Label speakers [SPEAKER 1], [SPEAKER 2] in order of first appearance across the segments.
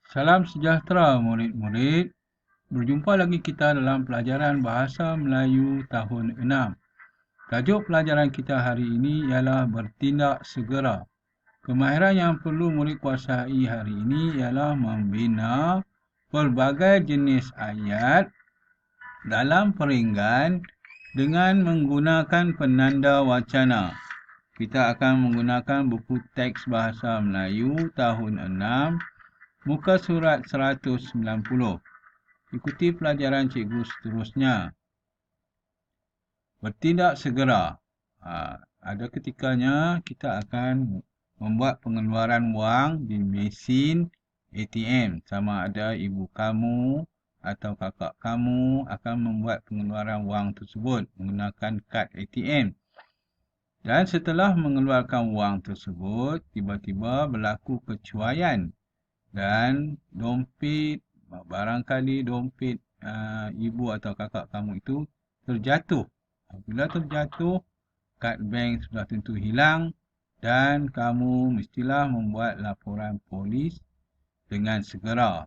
[SPEAKER 1] Salam sejahtera murid-murid. Berjumpa lagi kita dalam pelajaran Bahasa Melayu tahun 6. Tajuk pelajaran kita hari ini ialah bertindak segera. Kemahiran yang perlu murid kuasai hari ini ialah membina pelbagai jenis ayat dalam peringgan dengan menggunakan penanda wacana. Kita akan menggunakan buku teks Bahasa Melayu tahun 6, muka surat 190. Ikuti pelajaran cikgu seterusnya. Bertindak segera. Ada ketikanya kita akan membuat pengeluaran wang di mesin ATM. Sama ada ibu kamu atau kakak kamu akan membuat pengeluaran wang tersebut menggunakan kad ATM. Dan setelah mengeluarkan wang tersebut, tiba-tiba berlaku kecuaian. Dan dompet, barangkali dompet ibu atau kakak kamu itu terjatuh. Bila terjatuh, kad bank sudah tentu hilang dan kamu mestilah membuat laporan polis dengan segera.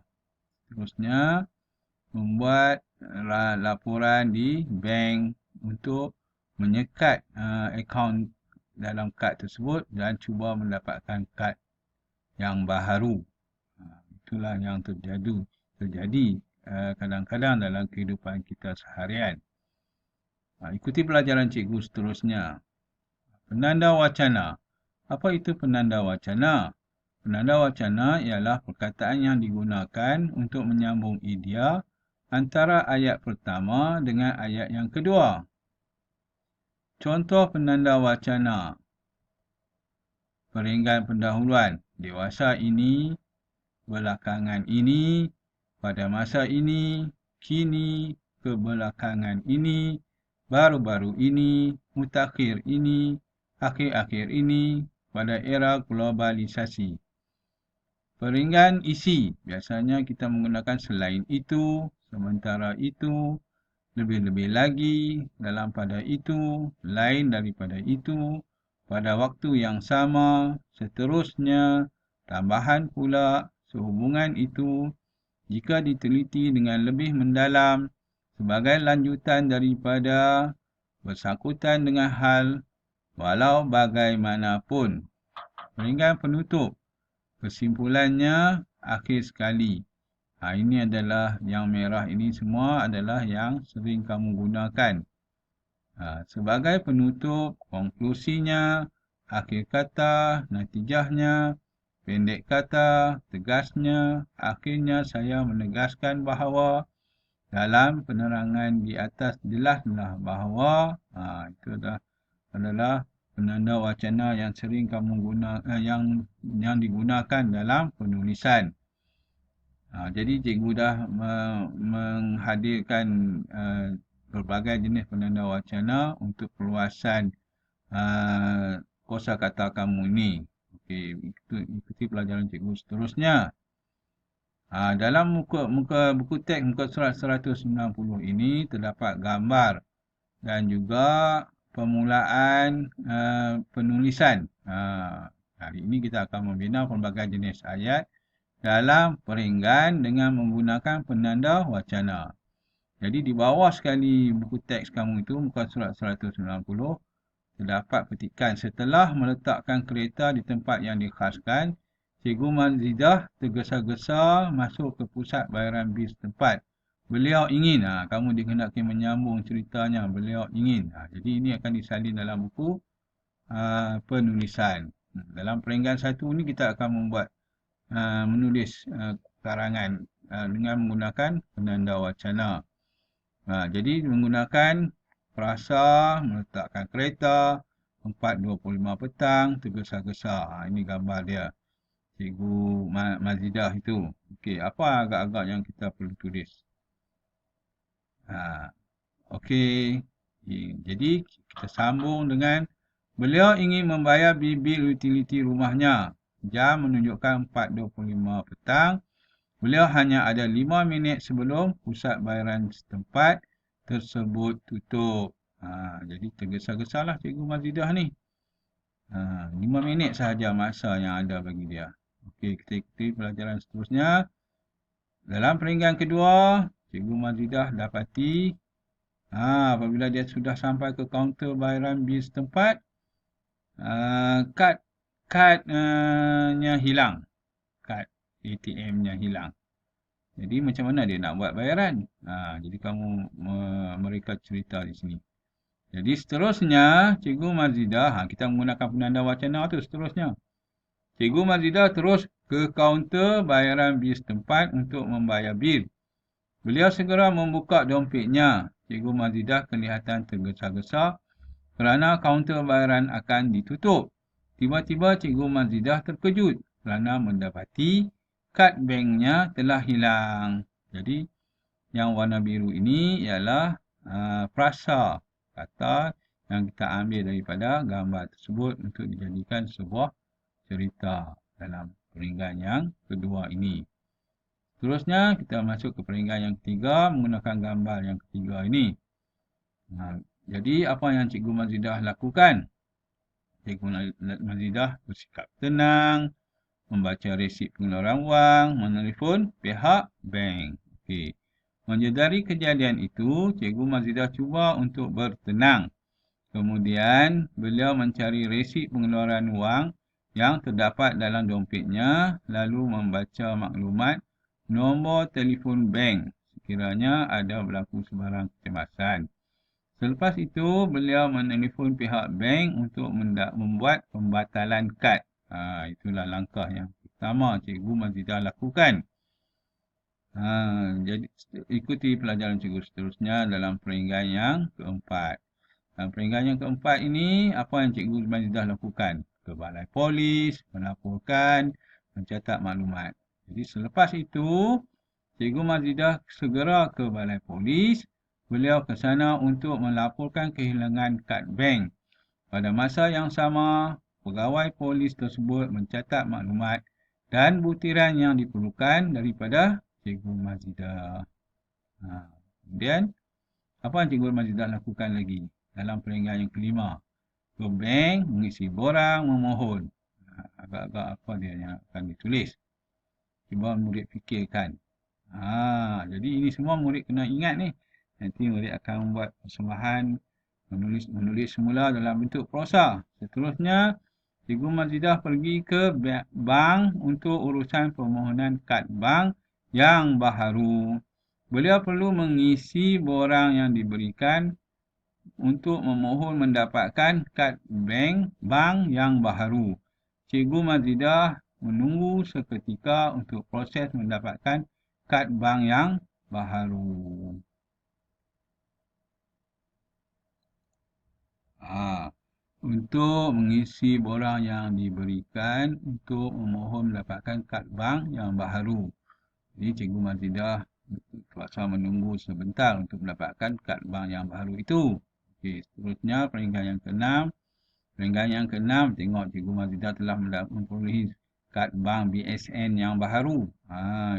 [SPEAKER 1] Seterusnya, membuat laporan di bank untuk menyekat akaun dalam kad tersebut dan cuba mendapatkan kad yang baharu. Itulah yang terjadi kadang-kadang dalam kehidupan kita seharian. Ikuti pelajaran cikgu seterusnya. Penanda wacana. Apa itu penanda wacana? Penanda wacana ialah perkataan yang digunakan untuk menyambung idea antara ayat pertama dengan ayat yang kedua. Contoh penanda wacana. Peringgan pendahuluan. Dewasa ini, belakangan ini, pada masa ini, kini, kebelakangan ini, baru-baru ini, mutakhir ini, akhir-akhir ini, pada era globalisasi. Peringgan isi. Biasanya kita menggunakan selain itu, sementara itu, lebih-lebih lagi, dalam pada itu, lain daripada itu, pada waktu yang sama, seterusnya, tambahan pula, sehubungan itu, jika diteliti dengan lebih mendalam, sebagai lanjutan daripada, bersangkutan dengan hal, walau bagaimanapun. Peringgan penutup. Kesimpulannya, akhir sekali. Ini adalah yang merah ini semua adalah yang sering kamu gunakan. Sebagai penutup, konklusinya, akhir kata, natijahnya, pendek kata, tegasnya, akhirnya saya menegaskan bahawa dalam penerangan di atas jelaslah bahawa itu adalah penanda wacana yang sering kamu gunakan yang digunakan dalam penulisan. Jadi cikgu dah menghadirkan berbagai jenis penanda wacana untuk perluasan kosakata kamu ini. Okey, ikuti pelajaran cikgu seterusnya. Dalam buku teks muka surat 190 ini terdapat gambar dan juga permulaan penulisan. Hari ini kita akan membina pelbagai jenis ayat dalam peringgan dengan menggunakan penanda wacana. Jadi di bawah sekali buku teks kamu itu, muka surat 190, terdapat petikan setelah meletakkan kereta di tempat yang dikhaskan, Cikgu Mazidah tergesa-gesa masuk ke pusat bayaran bis tempat. Beliau ingin, kamu dikehendaki menyambung ceritanya, beliau ingin. Jadi ini akan disalin dalam buku penulisan. Dalam peringgan satu ni kita akan membuat menulis karangan dengan menggunakan penanda wacana. Jadi menggunakan frasa, meletakkan kereta, 4:25 petang, tergesa-gesa. Ini gambar dia. Cikgu Mazidah itu. Okey, apa agak-agak yang kita perlu tulis? Okey. Jadi kita sambung dengan beliau ingin membayar bil utiliti rumahnya. Jam menunjukkan 4:25 petang. Beliau hanya ada 5 minit sebelum pusat bayaran setempat tersebut tutup. Jadi tergesa-gesalah Cikgu Mazidah ni. 5 minit sahaja masa yang ada bagi dia. Okey, kita ikuti pelajaran seterusnya. Dalam peringgan kedua, Cikgu Mazidah dapati apabila dia sudah sampai ke kaunter bayaran bil setempat, kad-nya hilang. Kad ATM-nya hilang. Jadi macam mana dia nak buat bayaran? Jadi mereka cerita di sini. Jadi seterusnya, Cikgu Mazidah, kita menggunakan penanda wacana tu seterusnya. Cikgu Mazidah terus ke kaunter bayaran bil setempat untuk membayar bil. Beliau segera membuka dompetnya. Cikgu Mazidah kelihatan tergesa-gesa kerana kaunter bayaran akan ditutup. Tiba-tiba Cikgu Mazidah terkejut kerana mendapati kad banknya telah hilang. Jadi yang warna biru ini ialah frasa, kata yang kita ambil daripada gambar tersebut untuk dijadikan sebuah cerita dalam peringgan yang kedua ini. Seterusnya kita masuk ke peringgan yang ketiga menggunakan gambar yang ketiga ini. Jadi apa yang Cikgu Mazidah lakukan? Cikgu Mazidah bersikap tenang, membaca resip pengeluaran wang, menelefon pihak bank. Okey. Menyedari kejadian itu, Cikgu Mazidah cuba untuk bertenang. Kemudian, beliau mencari resip pengeluaran wang yang terdapat dalam dompetnya, lalu membaca maklumat nombor telefon bank sekiranya ada berlaku sebarang kecemasan. Selepas itu, beliau menelefon pihak bank untuk membuat pembatalan kad. Itulah langkah yang pertama Cikgu Mazidah lakukan. Jadi ikuti pelajaran cikgu seterusnya dalam peringgan yang keempat. Dalam peringgan yang keempat ini, apa yang Cikgu Mazidah lakukan? Ke balai polis, melaporkan, mencatat maklumat. Jadi selepas itu, Cikgu Mazidah segera ke balai polis. Beliau ke sana untuk melaporkan kehilangan kad bank. Pada masa yang sama, pegawai polis tersebut mencatat maklumat dan butiran yang diperlukan daripada Cikgu Mazidah. Kemudian, apa yang Cikgu Mazidah lakukan lagi dalam peringgan yang kelima? Ke bank, mengisi borang, memohon. Agak-agak apa dia yang akan ditulis. Cuba murid fikirkan. Jadi ini semua murid kena ingat ni. Nanti murid akan membuat persembahan, menulis semula dalam bentuk prosa. Seterusnya, Cikgu Mazidah pergi ke bank untuk urusan permohonan kad bank yang baharu. Beliau perlu mengisi borang yang diberikan untuk memohon mendapatkan kad bank yang baharu. Cikgu Mazidah menunggu seketika untuk proses mendapatkan kad bank yang baharu. Untuk mengisi borang yang diberikan untuk memohon mendapatkan kad bank yang baharu. Jadi Cikgu Mazidah terpaksa menunggu sebentar untuk mendapatkan kad bank yang baharu itu. Okey, seterusnya peringgan yang keenam. Peringgan yang keenam, tengok Cikgu Mazidah telah memperolehi kad bank BSN yang baharu.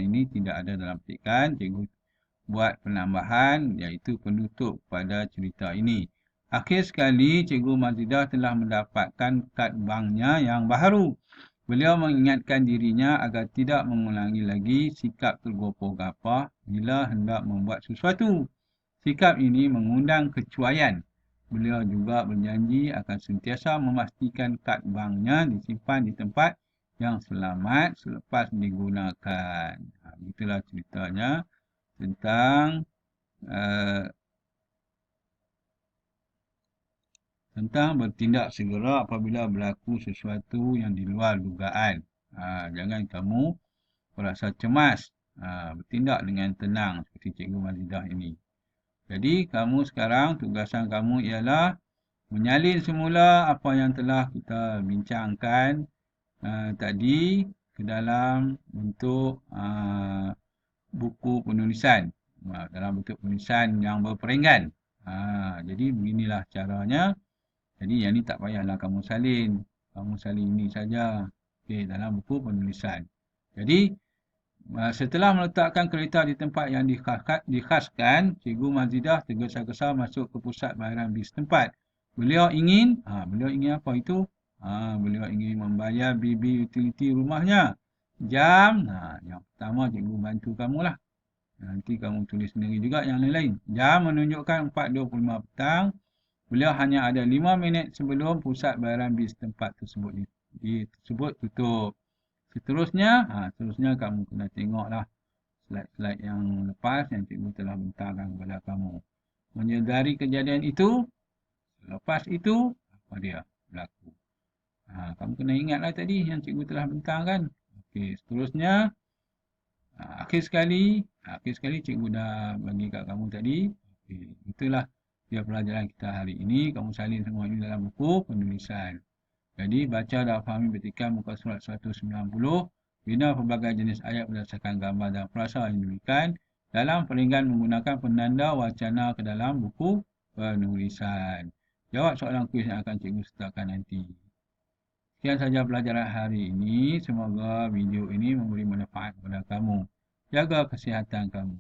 [SPEAKER 1] Ini tidak ada dalam petikan. Cikgu buat penambahan iaitu penutup pada cerita ini. Akhir sekali, Cikgu Mazidah telah mendapatkan kad banknya yang baharu. Beliau mengingatkan dirinya agar tidak mengulangi lagi sikap tergopoh-gapoh bila hendak membuat sesuatu. Sikap ini mengundang kecuaian. Beliau juga berjanji akan sentiasa memastikan kad banknya disimpan di tempat yang selamat selepas digunakan. Itulah ceritanya tentang bertindak segera apabila berlaku sesuatu yang di luar dugaan. Jangan kamu merasa cemas. Bertindak dengan tenang seperti Cikgu Mazidah ini. Jadi kamu sekarang tugasan kamu ialah menyalin semula apa yang telah kita bincangkan tadi ke dalam bentuk buku penulisan. Dalam bentuk penulisan yang berperinggan. Jadi beginilah caranya. Jadi yang ni tak payahlah kamu salin. Kamu salin ini saja. Okey, dalam buku penulisan. Jadi setelah meletakkan kereta di tempat yang dikhaskan, Cikgu Mazidah tergesa-gesa masuk ke pusat bayaran bil setempat. Beliau ingin apa itu? Beliau ingin membayar bil utiliti rumahnya. Jam pertama cikgu bantu kamu lah. Nanti kamu tulis sendiri juga yang lain-lain. Jam menunjukkan 4.25 petang. Beliau hanya ada 5 minit sebelum pusat bayaran bis tempat tersebut tutup. Seterusnya kamu kena tengoklah slide-slide yang lepas yang cikgu telah bentangkan kepada kamu. Menyedari kejadian itu, lepas itu, apa dia berlaku. Kamu kena ingatlah tadi yang cikgu telah bentangkan. Okey, seterusnya, akhir sekali cikgu dah bagi kat kamu tadi. Okey, itulah dia pelajaran kita hari ini. Kamu salin semua ini dalam buku penulisan. Jadi, baca dan fahami petikan muka surat 190. Bina pelbagai jenis ayat berdasarkan gambar dan frasa yang diberikan dalam peringgan menggunakan penanda wacana ke dalam buku penulisan. Jawab soalan kuis yang akan cikgu sertakan nanti. Sekian saja pelajaran hari ini. Semoga video ini memberi manfaat kepada kamu. Jaga kesihatan kamu.